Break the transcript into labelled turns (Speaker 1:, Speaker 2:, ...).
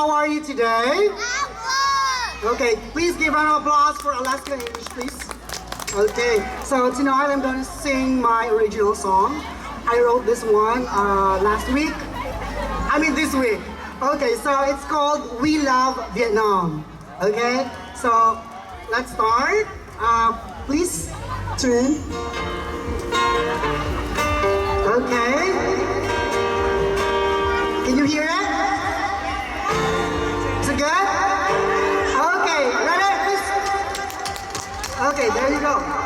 Speaker 1: how are you today? Okay, please give an applause for Alaska English, please. Okay, so tonight I'm going to sing my original song. I wrote this one this week. Okay, so it's called We Love Vietnam. Okay, so let's start. Please tune. Okay. Can you hear it? Is it good? Okay, ready? Please. Okay, there you go.